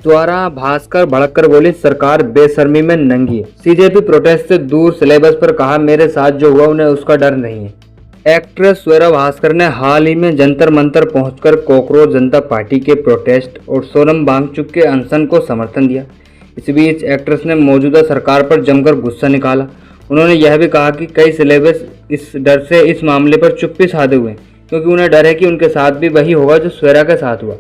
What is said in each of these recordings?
द्वारा भास्कर भड़क कर बोली, सरकार बेशर्मी में नंगी है। सीजेपी प्रोटेस्ट से दूर सिलेबस पर कहा, मेरे साथ जो हुआ उन्हें उसका डर नहीं है। एक्ट्रेस स्वेरा भास्कर ने हाल ही में जंतर मंतर पहुंचकर कॉकरोच जनता पार्टी के प्रोटेस्ट और सोनम वांगचुक के अनशन को समर्थन दिया। इस बीच एक्ट्रेस ने मौजूदा सरकार पर जमकर गुस्सा निकाला। उन्होंने यह भी कहा कि कई सेलेब्स इस डर से इस मामले पर चुप्पी साधे हुए क्योंकि उन्हें डर है कि उनके साथ भी वही होगा जो स्वेरा के साथ हुआ।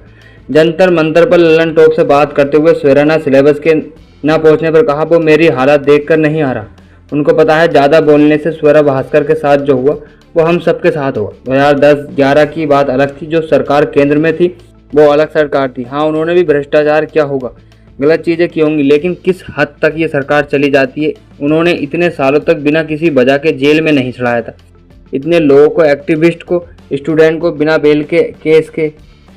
जंतर मंतर पर ललन टॉक से बात करते हुए स्वेरा ने सिलेबस के न पहुंचने पर कहा, वो मेरी हालत देखकर नहीं आ रहा। उनको पता है ज़्यादा बोलने से स्वेरा भास्कर के साथ जो हुआ वो हम सबके साथ होगा। 2010-11 की बात अलग थी, जो सरकार केंद्र में थी वो अलग सरकार थी। हाँ, उन्होंने भी भ्रष्टाचार किया होगा, गलत चीज़ें की होंगी, लेकिन किस हद तक ये सरकार चली जाती है। उन्होंने इतने सालों तक बिना किसी वजह के जेल में नहीं चढ़ाया था। इतने लोगों को, एक्टिविस्ट को, स्टूडेंट को बिना बेल के केस के।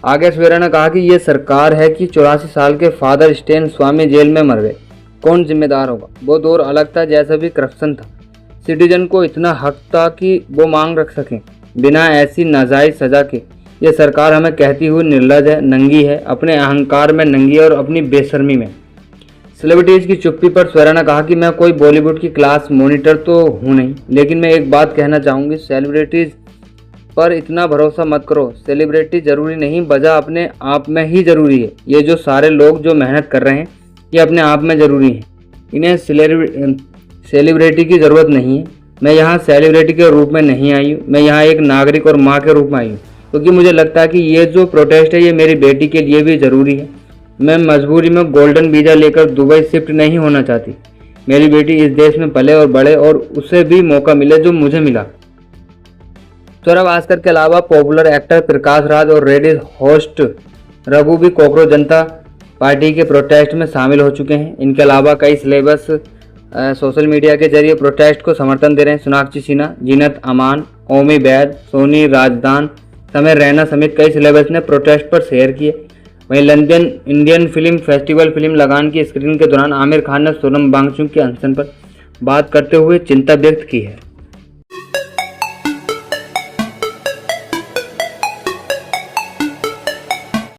आगे स्वेरा ने कहा कि ये सरकार है कि 84 साल के फादर स्टेन स्वामी जेल में मर गए, कौन जिम्मेदार होगा। वो दौर अलग था, जैसा भी करप्शन था। सिटीजन को इतना हक था कि वो मांग रख सकें बिना ऐसी नाजायज सजा के। ये सरकार हमें कहती हुई निर्लज है, नंगी है, अपने अहंकार में नंगी है और अपनी बेशर्मी में। सेलिब्रिटीज़ की चुप्पी पर स्वेरा ने कहा कि मैं कोई बॉलीवुड की क्लास मॉनिटर तो हूँ नहीं, लेकिन मैं एक बात कहना चाहूँगी, सेलिब्रिटीज़ पर इतना भरोसा मत करो। सेलिब्रिटी ज़रूरी नहीं, वजह अपने आप में ही ज़रूरी है। ये जो सारे लोग जो मेहनत कर रहे हैं ये अपने आप में ज़रूरी है। इन्हें सेलिब्रिटी की ज़रूरत नहीं है। मैं यहाँ सेलिब्रिटी के रूप में नहीं आई हूँ, मैं यहाँ एक नागरिक और माँ के रूप में आई हूँ, क्योंकि मुझे लगता है कि ये जो प्रोटेस्ट है ये मेरी बेटी के लिए भी ज़रूरी है। मैं मजबूरी में गोल्डन वीज़ा लेकर दुबई शिफ्ट नहीं होना चाहती। मेरी बेटी इस देश में पले और बढ़े और उसे भी मौका मिले जो मुझे मिला। स्वेरा भास्कर के अलावा पॉपुलर एक्टर प्रकाश राज और रेडियो होस्ट रघु भी कॉकरोच जनता पार्टी के प्रोटेस्ट में शामिल हो चुके हैं। इनके अलावा कई सेलेब्स सोशल मीडिया के जरिए प्रोटेस्ट को समर्थन दे रहे हैं। सोनाक्षी सिन्हा, जीनत अमान, ओमी बैद, सोनी राजदान, समय रैना समेत कई सेलेब्स ने प्रोटेस्ट पर शेयर किए। वहीं London Indian film festival film लगान की स्क्रीनिंग के दौरान आमिर खान ने सोनम वांगचुक के अनशन पर बात करते हुए चिंता व्यक्त की है।